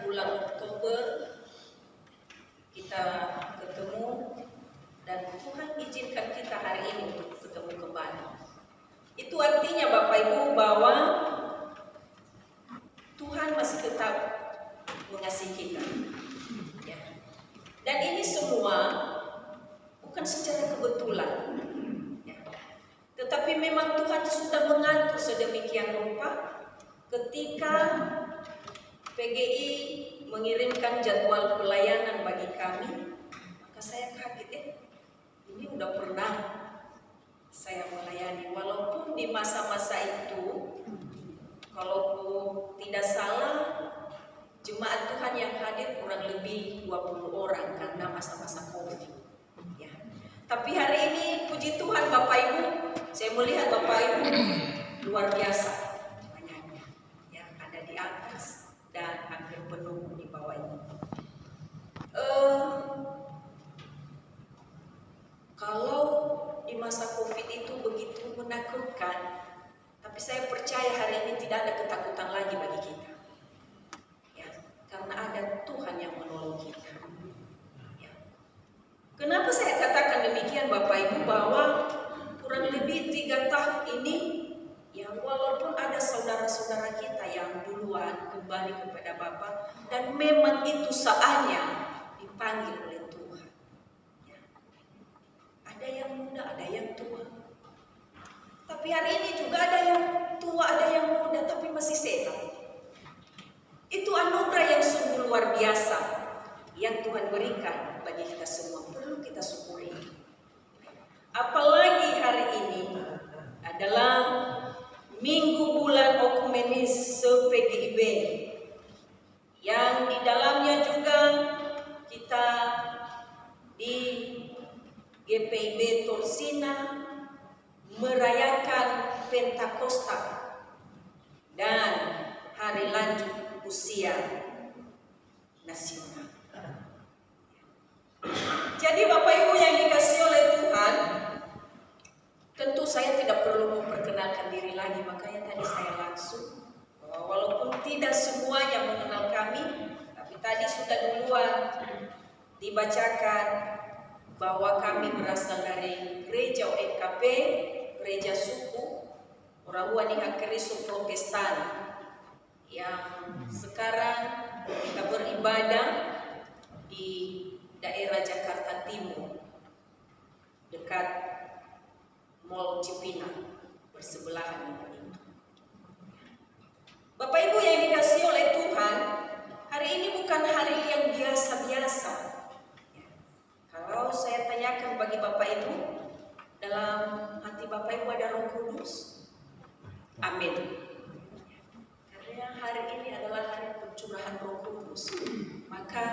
bulan Oktober kita ketemu, dan Tuhan izinkan kita hari ini untuk ketemu kembali. Itu artinya Bapak Ibu bahwa Tuhan masih tetap mengasihi kita. Ya. Dan ini semua bukan secara kebetulan. Ya. Tetapi memang Tuhan sudah mengatur sedemikian rupa ketika PGI mengirimkan jadwal pelayanan bagi kami, maka saya kaget, ini udah pernah saya melayani. Walaupun di masa-masa itu, kalau tidak salah, jemaat Tuhan yang hadir kurang lebih 20 orang karena masa-masa COVID. Ya. Tapi hari ini, puji Tuhan Bapak Ibu, saya melihat Bapak Ibu luar biasa. Atas dan hampir penuh di bawah ini. Kalau di masa COVID itu begitu menakutkan, tapi saya percaya hari ini tidak ada ketakutan lagi bagi kita. Ya, karena ada Tuhan yang menolong kita. Ya. Kenapa saya katakan demikian Bapak Ibu, bahwa kurang lebih 3 tahun ini, ya walaupun ada saudara-saudara kita yang duluan kembali kepada Bapa, dan memang itu saatnya dipanggil oleh Tuhan. Ya. Ada yang muda, ada yang tua. Tapi hari ini juga ada yang tua, ada yang muda, tapi masih sehat. Itu anugerah yang sungguh luar biasa yang Tuhan berikan bagi kita semua. Perlu kita syukuri. Apalagi hari ini adalah Minggu bulan Okumenis PGIB, yang di dalamnya juga kita di GPIB Torsina merayakan Pentakosta dan hari lanjut usia nasional. Jadi Bapak Ibu yang dikasihi oleh Tuhan, tentu saya tidak perlu memperkenalkan diri lagi, makanya tadi saya langsung, walaupun tidak semuanya mengenal kami, tapi tadi sudah duluan dibacakan bahwa kami berasal dari gereja ONKP, gereja suku Orang Kristo Protestan, yang sekarang kita beribadah di daerah Jakarta Timur, dekat Mall Cipinang, bersebelahan dengan itu. Bapak Ibu yang dikasihi oleh Tuhan, hari ini bukan hari yang biasa-biasa. Kalau saya tanyakan bagi Bapak Ibu, dalam hati Bapak Ibu ada Roh Kudus? Amin. Karena hari ini adalah hari pencurahan Roh Kudus, maka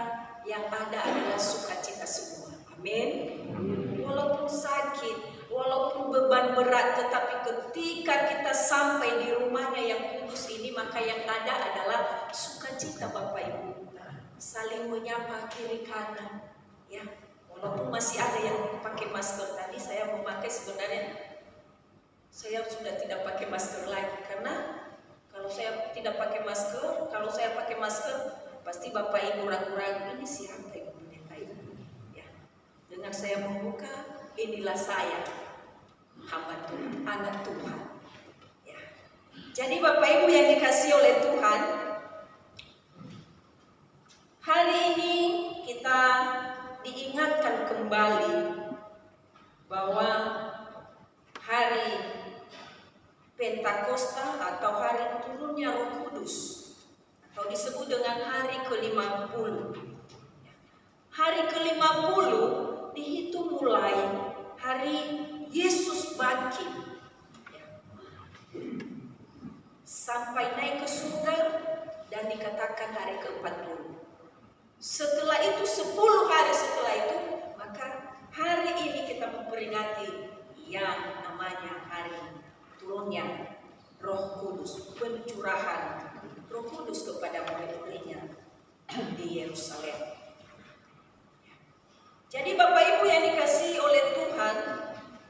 yang ada adalah sukacita semua. Amin. Walaupun sakit, walaupun beban berat, tetapi ketika kita sampai di rumahnya yang kudus ini, maka yang ada adalah sukacita Bapak Ibu. Saling menyapa kiri kanan, ya. Walaupun masih ada yang pakai masker, tadi saya memakai, sebenarnya saya sudah tidak pakai masker lagi, karena kalau saya tidak pakai masker, kalau saya pakai masker, pasti Bapak Ibu ragu-ragu, ini siapa yang pendeta ini? Ya. Dengan saya membuka, inilah saya, hamba Tuhan, anak Tuhan. Ya. Jadi Bapak Ibu yang dikasihi oleh Tuhan, hari ini kita diingatkan kembali bahwa hari Pentakosta atau hari turunnya Roh Kudus, atau disebut dengan hari ke-50. Hari ke-50 dihitung mulai hari Yesus bangkit, sampai naik ke surga, dan dikatakan hari ke-40. Setelah itu 10 hari setelah itu, maka hari ini kita memperingati yang namanya hari turunnya Roh Kudus, pencurahan Roh Kudus kepada murid-muridnya di Yerusalem. Jadi Bapak Ibu yang dikasihi oleh Tuhan,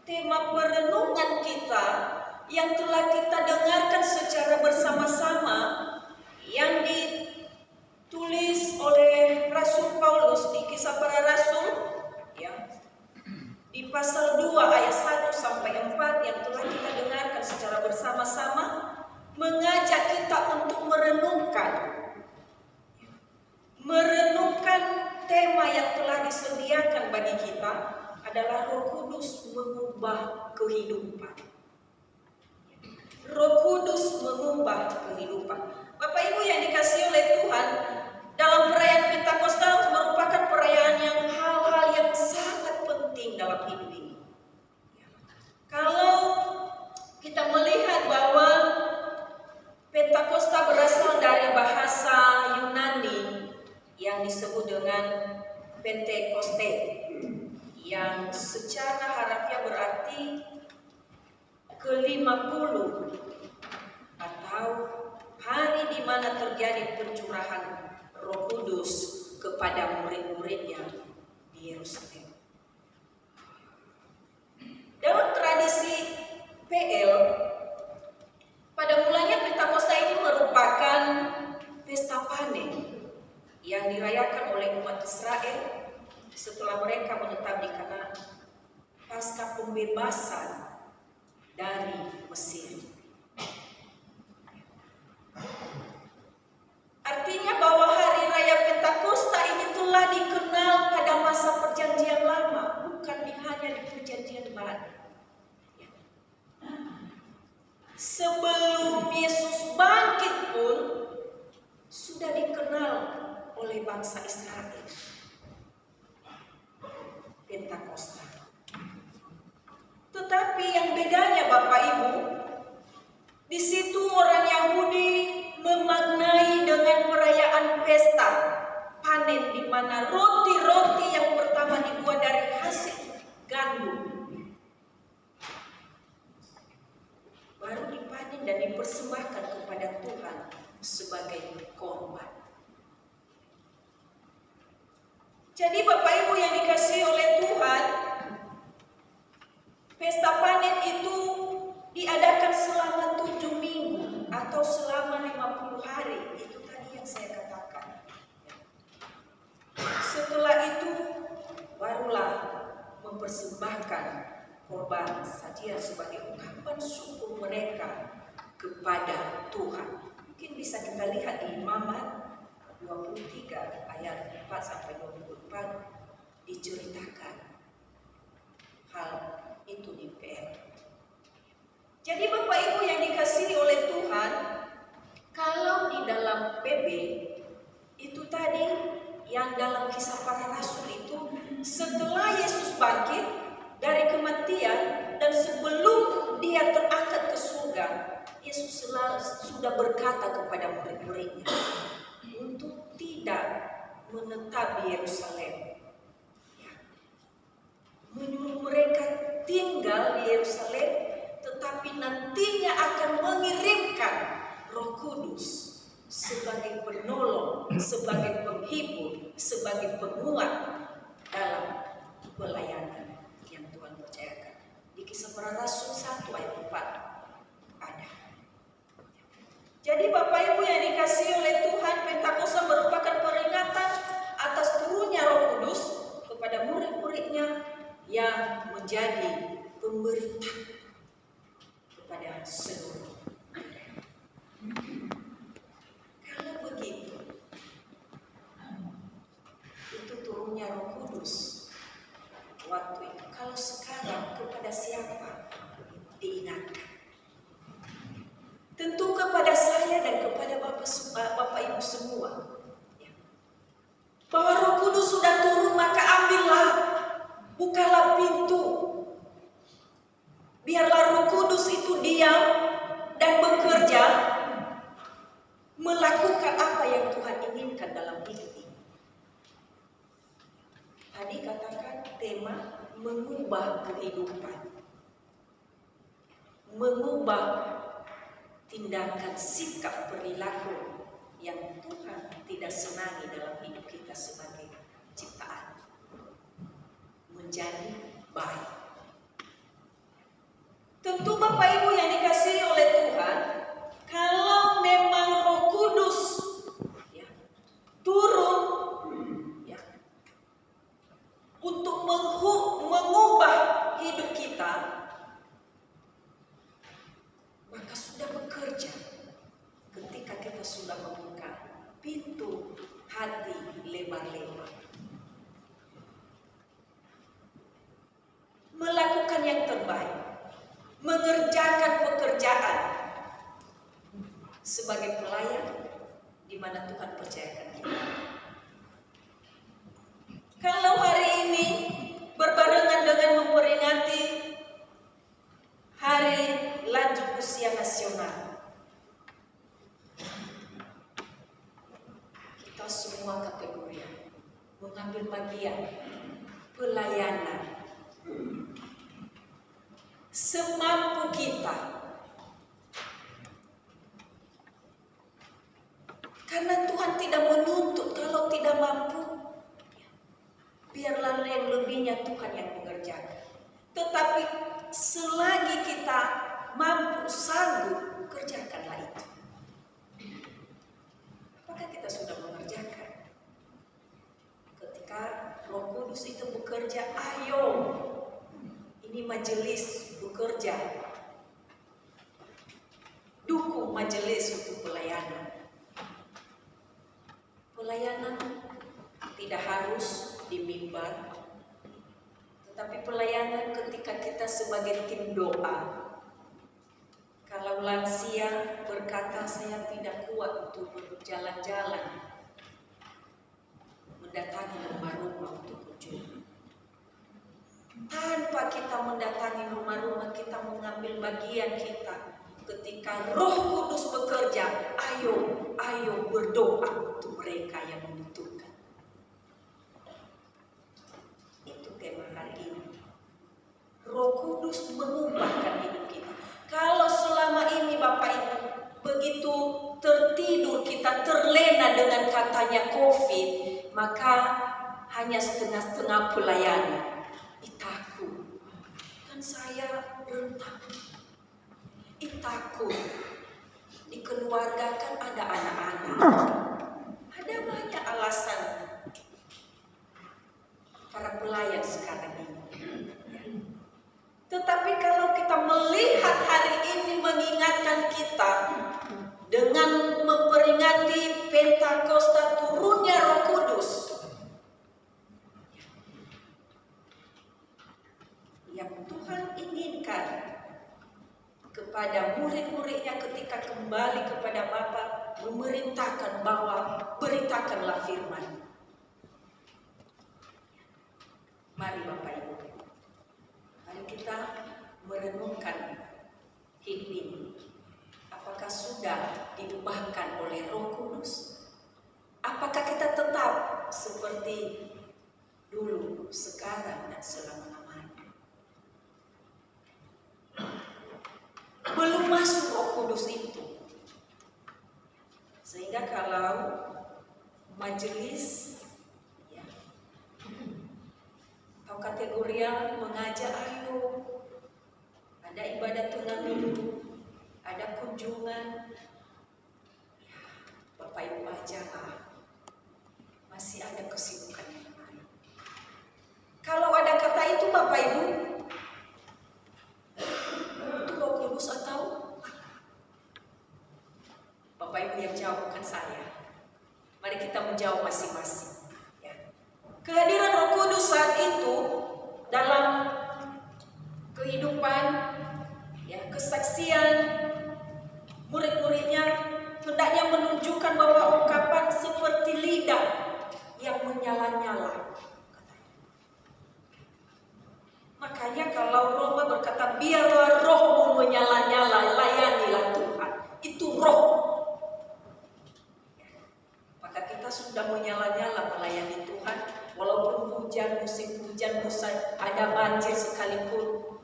tema perenungan kita yang telah kita dengarkan secara bersama-sama, yang ditulis Paulus di Kisah Para Rasul, ya, di pasal 2 ayat 1 sampai 4 yang telah kita dengarkan secara bersama-sama, mengajak kita untuk merenungkan tema yang telah disediakan bagi kita adalah Roh Kudus mengubah kehidupan. Roh Kudus mengubah kehidupan. Bapak Ibu yang dikasihi oleh Tuhan, dalam perayaan Pentakosta merupakan perayaan yang hal-hal yang sangat penting dalam hidup ini. Kalau kita melihat bahwa Pentakosta berasal dari bahasa Yunani yang disebut dengan Pentekoste, yang secara harfiah berarti ke-50 atau hari di mana terjadi pencurahan Roh Kudus kepada murid-muridnya di Yerusalem. Dalam tradisi PL, pada mulanya Pentakosta ini merupakan pesta panen yang dirayakan oleh umat Israel setelah mereka menetap di Kanaan pasca pembebasan dari Mesir. Artinya bahwa hari raya Pentakosta ini telah dikenal pada masa perjanjian lama, bukan hanya di perjanjian baru. Sebelum Yesus bangkit pun sudah dikenal oleh bangsa Israel Pentakosta. Tetapi yang bedanya Bapak Ibu, di situ orang Yahudi memaknai dengan perayaan pesta panen di mana roti-roti yang pertama dibuat dari hasil gandum baru dipanen dan dipersembahkan kepada Tuhan sebagai korban. Jadi Bapak Ibu yang dikasihi oleh Tuhan, pesta panen itu diadakan selama 7 minggu atau selama 50 hari. Itu tadi yang saya katakan. Setelah itu barulah mempersembahkan korban sajian sebagai ungkapan syukur mereka kepada Tuhan. Mungkin bisa kita lihat di Imamat 23 ayat 4 sampai 24 diceritakan hal itu di PL. Jadi Bapak Ibu yang dikasihi oleh Tuhan, kalau di dalam PB itu tadi yang dalam Kisah Para Rasul itu, setelah Yesus bangkit dari kematian dan sebelum dia terangkat ke surga, Yesus sudah berkata kepada murid-muridnya untuk tidak menetap di Yerusalem, menyuruh mereka tinggal di Yerusalem, tetapi nantinya akan mengirimkan Roh Kudus sebagai penolong, sebagai penghibur, sebagai penguat dalam pelayanan yang Tuhan percayakan. Di Kisah Para Rasul 1 ayat 4 ada. Jadi Bapak Ibu yang dikasihi oleh Tuhan, Pentakosta merupakan peringatan atas turunnya Roh Kudus kepada murid-muridnya yang menjadi pemberita kepada seluruh. Kalau begitu, itu turunnya Roh Kudus waktu itu. Kalau sekarang kepada siapa diingatkan? Tentu kepada saya dan kepada Bapak Ibu semua. Bahwa Roh Kudus sudah turun, maka ambillah, bukalah pintu. Biarlah Roh Kudus itu diam dan bekerja, melakukan apa yang Tuhan inginkan dalam hidup ini. Tadi katakan tema mengubah kehidupan, mengubah tindakan, sikap, perilaku yang Tuhan tidak senangi dalam hidup kita sebagai ciptaan menjadi baik. Tentu Bapak Ibu yang dikasihi oleh Tuhan, kalau memang Roh Kudus turun, mengubah hidup kita, maka sudah bekerja ketika kita sudah membuka pintu hati lebar-lebar. Melakukan yang terbaik, mengerjakan pekerjaan sebagai pelayan di mana Tuhan percayakan kita. Kalau hari ini berbarengan dengan memperingati Hari Lanjut Usia Nasional, kita semua kategori mengambil bagian pelayanan semampu kita, karena Tuhan tidak menuntut kalau tidak mampu, biarlah yang lebihnya Tuhan yang mengerjakan. Tetapi selagi kita mampu, sanggup, kerjakanlah itu. Apakah kita sudah mengerjakan? Ketika Roh Kudus itu bekerja, ayo, ini majelis bekerja, dukung majelis untuk pelayanan. Pelayanan tidak harus di mimbar, tetapi pelayanan ketika kita sebagai tim doa. Kalau lansia berkata, saya tidak kuat untuk berjalan-jalan, mendatangi rumah-rumah untuk kunjungan. Tanpa kita mendatangi rumah-rumah, kita mengambil bagian kita. Ketika Roh Kudus bekerja, ayo berdoa untuk mereka yang membutuhkan. Itu tema hari ini. Roh Kudus mengubahkan hidup kita. Kalau selama ini Bapak Ibu begitu tertidur, kita terlena dengan katanya COVID, maka hanya setengah-setengah pelayanan. Takut, kan saya rentan. Takut, di keluarga kan ada anak-anak. Ada banyak alasan para pelayan sekarang ini. Tetapi kalau kita melihat hari ini mengingatkan kita dengan memperingati Pentakosta turunnya Roh Kudus, yang Tuhan inginkan kepada murid-muridnya ketika kembali kepada Bapa, memerintahkan bahwa beritakanlah firman. Mari Bapak Ibu, mari kita merenungkan hidup ini. Apakah sudah diubahkan oleh Roh Kudus? Apakah kita tetap seperti dulu, sekarang, dan selama-lamanya? Belum masuk Roh Kudus itu. Sehingga kalau majelis atau kategorial mengajak, ayo ada ibadah tengah minggu, ada kunjungan, Bapak Ibu ajalah, masih ada kesibukan yang lain. Kalau ada kata itu Bapak Ibu, itu Roh Kudus atau Bapak Ibu yang jawab, bukan saya. Mari kita menjawab masing-masing. Kehadiran Roh Kudus saat itu dalam kehidupan, kesaksian murid-muridnya hendaknya menunjukkan bahwa ungkapan seperti lidah yang menyala-nyala. Makanya kalau Roma berkata, biarlah rohmu menyala-nyala, layanilah Tuhan. Itu roh. Maka kita sudah menyala-nyala melayani Tuhan. Walaupun hujan, musim hujan, ada banjir sekalipun,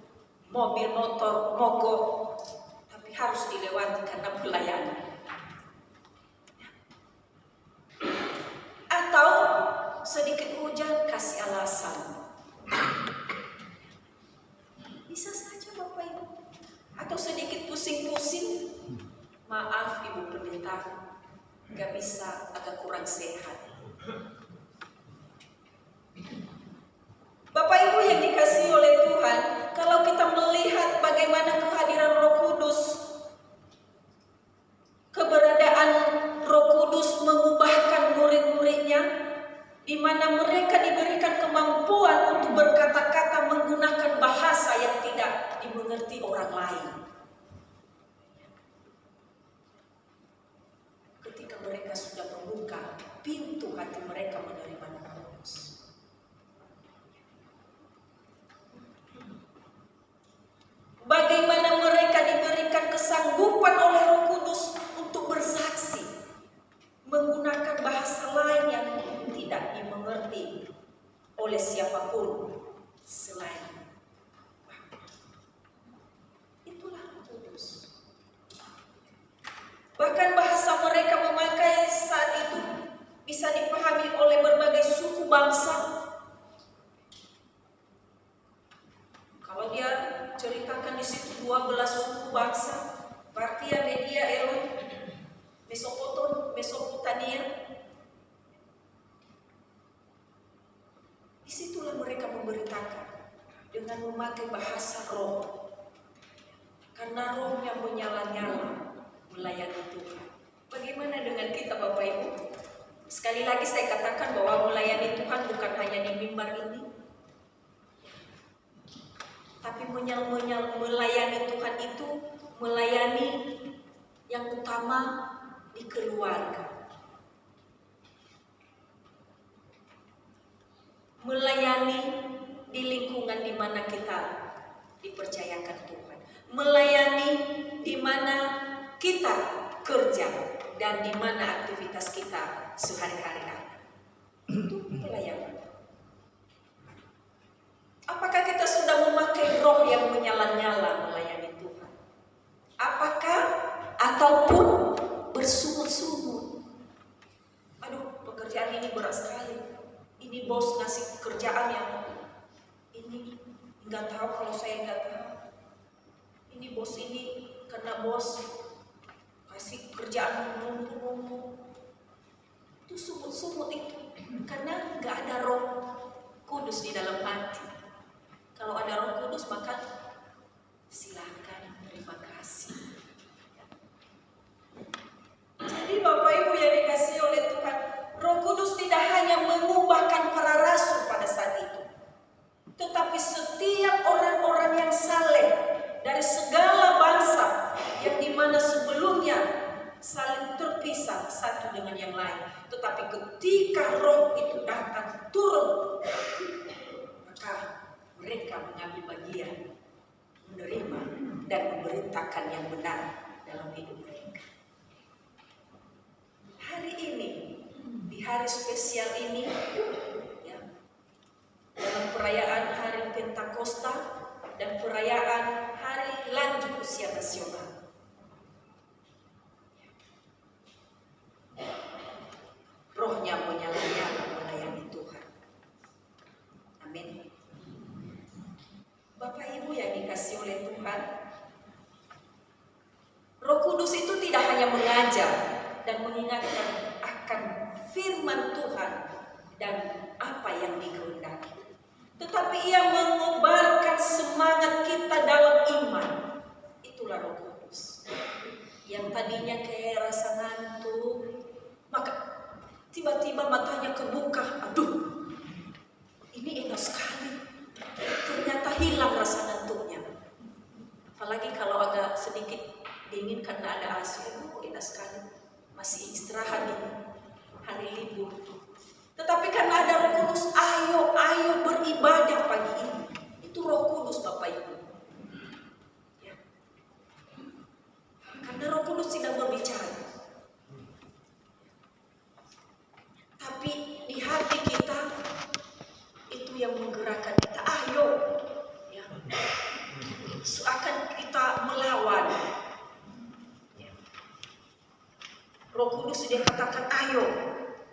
mobil motor mogok, tapi harus dilewati karena pelayanan. Atau sedikit hujan, kasih alasan. Bisa saja Bapak Ibu. Atau sedikit pusing-pusing, maaf Ibu Pendeta, gak bisa, agak kurang sehat. Bapak Bahkan bahasa mereka memakai saat itu bisa dipahami oleh berbagai suku bangsa. Kalau dia ceritakan di situ 12 suku bangsa, Partia, Media, Elon, Mesopotamia. Disitulah mereka memberitakan dengan memakai bahasa roh. Karena roh yang menyala-nyala melayani Tuhan. Bagaimana dengan kita Bapak Ibu? Sekali lagi saya katakan bahwa melayani Tuhan bukan hanya di mimbar ini. Tapi melayani Tuhan itu melayani yang utama di keluarga. Melayani di lingkungan di mana kita dipercayakan Tuhan. Melayani di mana kita kerja dan di mana aktivitas kita sehari-hari ada. Itu pelayanan. Apakah kita sudah memakai roh yang menyala-nyala melayani Tuhan? Apakah ataupun bersungut-sungut? Aduh, pekerjaan ini berat sekali. Ini bos ngasih kerjaan yang ini nggak tahu kalau saya nggak tahu. Ini bos ini karena bos kasih kerjaan numpuk-numpuk. Itu sumut-sumut itu karena nggak ada Roh Kudus di dalam hati. Kalau ada Roh Kudus maka silakan, terima kasih. Jadi Bapak Ibu yang dikasihi oleh Tuhan, Roh Kudus tidak hanya mengubahkan para rasul pada saat itu, tetapi setiap orang-orang yang saleh dari segala bangsa yang dimana sebelumnya saling terpisah satu dengan yang lain, tetapi ketika Roh itu datang turun, maka mereka mengambil bagian, menerima dan memberitakan yang benar dalam hidup mereka. Hari ini, di hari spesial ini, ya, dalam perayaan Hari Pentakosta dan perayaan Hari Lanjut Usia Nasional, rohnya menyala-nyala melayani Tuhan. Amin. Bapak Ibu yang dikasihi oleh Tuhan, Roh Kudus itu tidak hanya mengajar dan mengingatkan akan firman Tuhan dan apa yang dikehendaki, tetapi ia mengobarkan semangat kita dalam iman. Itulah Roh Kudus. Yang tadinya kayak rasa ngantuk, maka tiba-tiba matanya kebuka. Aduh, ini enak sekali. Ternyata hilang rasa ngantuknya. Apalagi kalau agak sedikit dingin karena ada AC. Enak sekali. Masih istirahat ini. Hari libur. Tetapi karena ada Roh Kudus, ayo beribadah pagi ini. Itu Roh Kudus Bapak Ibu. Ya. Karena Roh Kudus tidak berbicara. Tapi di hati kita itu yang menggerakkan kita. Ayo. Ya. Seakan kita melawan. Ya. Roh Kudus dia katakan ayo.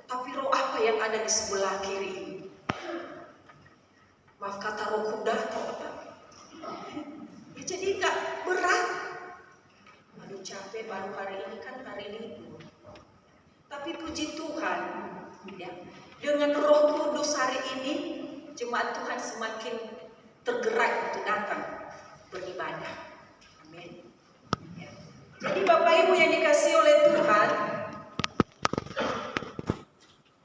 Tapi roh apa yang ada di sebelah kiri? Maaf kata roh kuda atau apa? Ya, jadi nggak berat. Aduh capek baru hari ini kan hari libur. Tapi puji Tuhan, ya, dengan Roh Kudus hari ini jemaat Tuhan semakin tergerak untuk datang beribadah. Amin. Ya. Jadi Bapak Ibu yang dikasihi oleh Tuhan,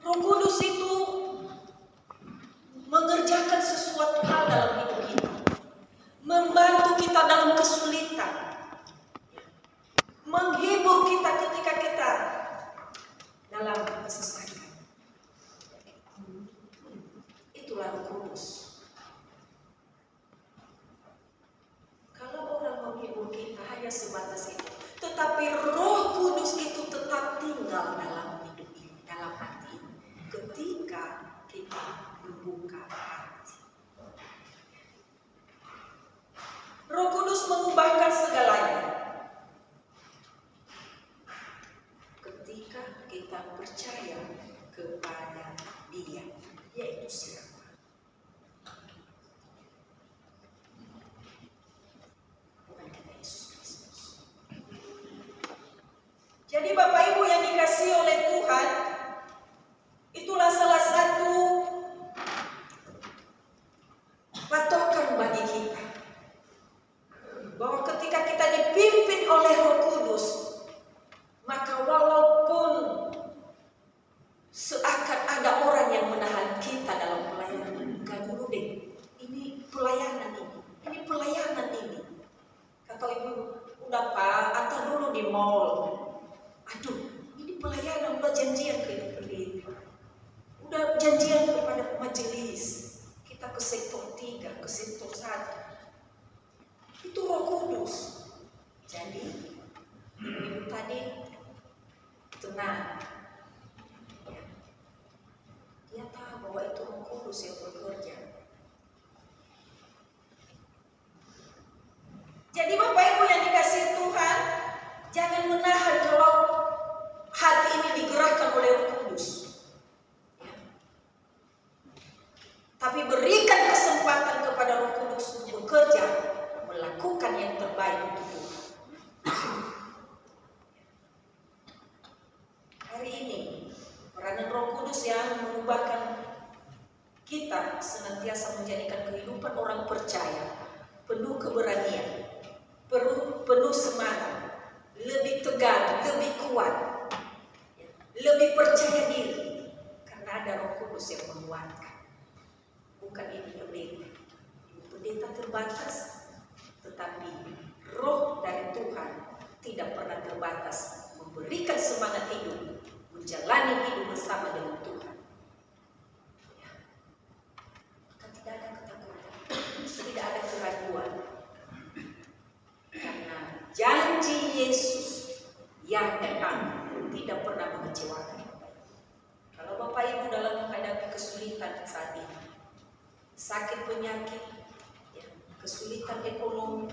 Roh Kudus itu mengerjakan sesuatu hal dalam hidup kita, membantu kita dalam kesulitan, menghibur kita ketika kita dalam kesusahan. Itulah Roh Kudus. Kalau orang menghibur kita hanya sebatas itu, tetapi Roh Kudus Jadi Bapak Ibu yang dikasihi oleh Tuhan, itulah salah satu patokan bagi kita. Bahwa ketika kita dipimpin oleh Roh Kudus, maka walaupun seakan ada orang yang menahan kita dalam pelayanan, enggak dulu deh, ini pelayanan ini. Kata ibu, udah Pak, antar dulu di mall. Aduh, ini pelayanan, udah janjian ke pendeta, udah janjian kepada majelis, kita ke sektor 3, ke sektor 1. Itu Roh Kudus. Jadi ibu tadi tenang, dia tahu bahwa itu Roh Kudus yang bekerja. Jadi Bapak Ibu yang dikasihi Tuhan, jangan menahan kalau hati ini digerakkan oleh Roh Kudus. Tapi berikan kesempatan kepada Roh Kudus untuk bekerja, melakukan yang terbaik untuk Tuhan. Hari ini peranan Roh Kudus yang mengubahkan kita senantiasa menjadikan kehidupan orang percaya penuh keberanian, penuh semangat, lebih tegar, lebih kuat, lebih percaya diri, karena ada Roh Kudus yang menguatkan. Bukan ini pendeta terbatas, tetapi Roh dari Tuhan tidak pernah terbatas, memberikan semangat hidup, menjalani hidup bersama dengan Tuhan. Maka tidak ada ketakutan, tidak ada keraguan, karena janji Yesus yang datang tidak pernah mengecewakan. Kalau Bapak Ibu dalam menghadapi kesulitan saat ini, sakit penyakit, kesulitan ekonomi,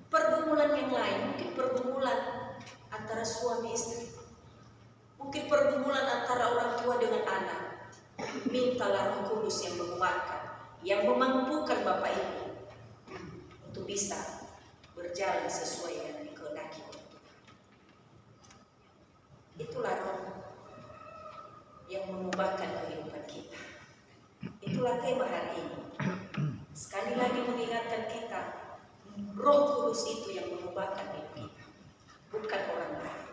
pergumulan yang lain, mungkin pergumulan antara suami istri, mungkin pergumulan antara orang tua dengan anak, mintalah Roh Kudus yang menguatkan, yang memampukan Bapak Ibu untuk bisa berjalan sesuai dengan dikehendaki. Itulah Roh yang mengubahkan kehidupan kita. Itulah tema hari ini. Sekali lagi mengingatkan kita, Roh Kudus itu yang mengubahkan hidup kita, bukan orang lain.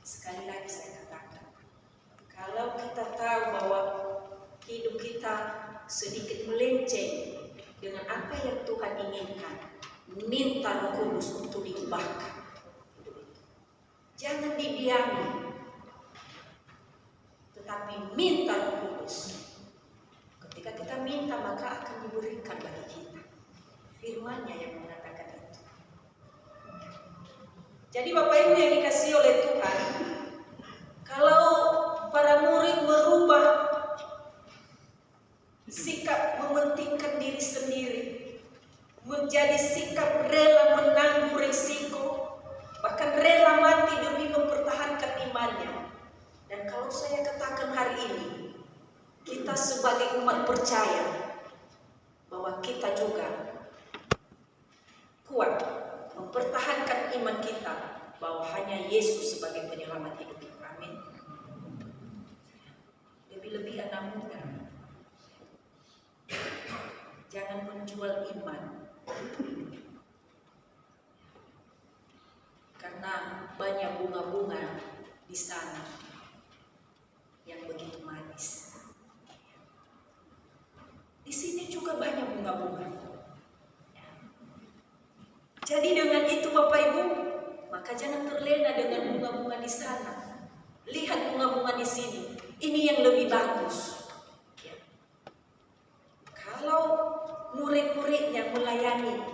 Sekali lagi saya katakan, kalau kita tahu bahwa hidup kita sedikit melenceng dengan apa yang Tuhan inginkan, minta Roh Kudus untuk diubahkan. Jangan didiami, tetapi minta Roh Kudus. Ketika kita minta, maka akan diberikan bagi kita. Firman-Nya yang mengatakan itu. Jadi Bapak Ibu yang dikasihi oleh Tuhan, kalau para murid merubah sikap mementingkan diri sendiri menjadi sikap rela menanggung risiko, bahkan rela mati demi mempertahankan imannya. Dan kalau saya katakan hari ini, kita sebagai umat percaya bahwa kita juga kuat mempertahankan iman kita bahwa hanya Yesus sebagai penyelamat hidup kita. Amin. Lebih-lebih anak muda, jangan menjual iman, karena banyak bunga-bunga di sana yang begitu manis. Di sini juga banyak bunga-bunga. Jadi dengan itu Bapak Ibu, maka jangan terlena dengan bunga-bunga di sana. Lihat bunga-bunga di sini, ini yang lebih bagus. Ya. Kalau murid-muridnya melayani,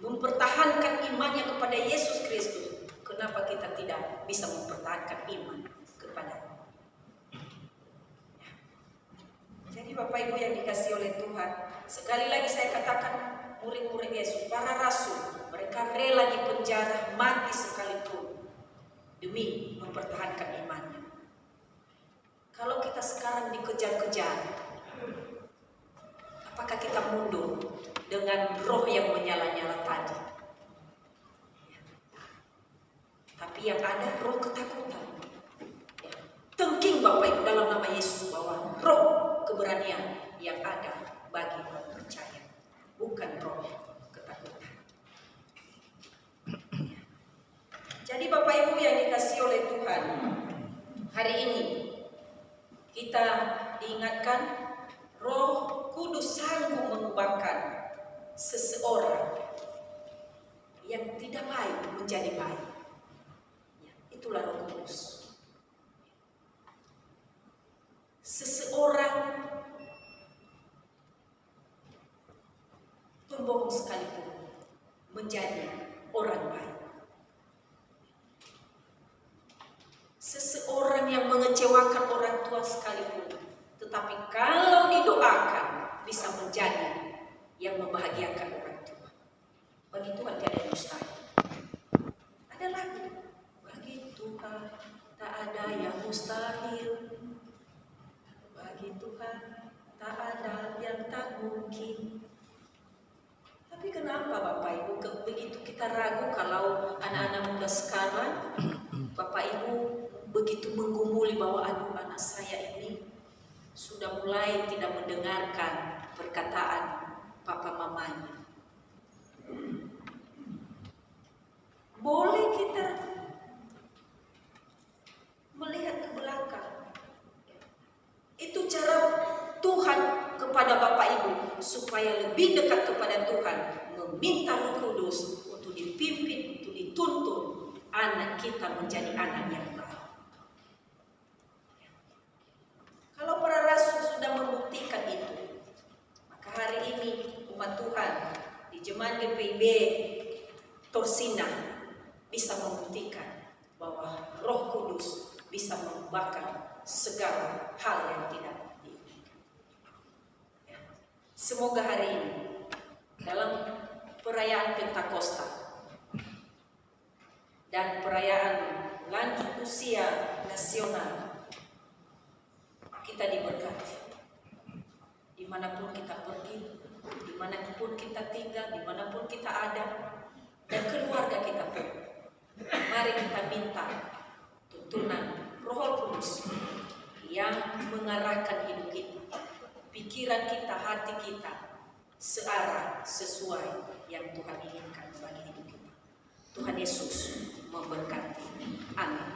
mempertahankan imannya kepada Yesus Kristus, kenapa kita tidak bisa mempertahankan iman kepada-Nya? Jadi Bapak Ibu yang dikasihi oleh Tuhan, sekali lagi saya katakan, murid-murid Yesus, para rasul, mereka rela di penjara mati sekalipun demi mempertahankan imannya. Kalau kita sekarang dikejar-kejar, apakah kita mundur dengan roh yang menyala-nyala tadi? yang ada roh ketakutan. Ya. Tengking Bapak Ibu dalam nama Yesus bahwa roh keberanian yang ada bagi orang percaya, bukan roh ketakutan. Jadi Bapak Ibu yang dikasihi oleh Tuhan, hari ini kita diingatkan Roh Kudus sanggup mengubahkan seseorang yang tidak baik menjadi baik. Ya, itulah Roh Kudus. Seseorang pembohong sekalipun menjadi orang baik. Seseorang yang mengecewakan orang tua sekalipun, tetapi kalau didoakan bisa menjadi yang membahagiakan orang tua. Bagi Tuhan tiada yang mustahil. Ada lagu, bagi Tuhan tak ada yang mustahil. Bagi Tuhan tak ada yang tak mungkin. Tapi kenapa Bapak Ibu begitu kita ragu kalau anak-anak muda sekarang, Bapak Ibu begitu menggumuli bahwa aduh anak saya ini sudah mulai tidak mendengarkan perkataan papa mamanya. Boleh kita melihat ke belakang. Itu cara Tuhan kepada Bapak Ibu supaya lebih dekat kepada Tuhan, meminta Roh Kudus untuk dipimpin, untuk dituntun anak kita menjadi anak yang baik. Kalau para rasul sudah membuktikan itu, maka hari ini umat Tuhan di Jemaat GPIB Torsina bisa membuktikan bahwa Roh Kudus bisa mengubahkan segala hal yang tidak diinginkan. Semoga hari ini dalam perayaan Pentakosta dan perayaan lanjut usia nasional kita diberkati. Dimanapun kita pergi, dimanapun kita tinggal, dimanapun kita ada, dan keluarga kita pun. Mari kita minta tuntunan Roh Kudus yang mengarahkan hidup kita, pikiran kita, hati kita searah sesuai yang Tuhan inginkan bagi hidup kita. Tuhan Yesus memberkati. Amin.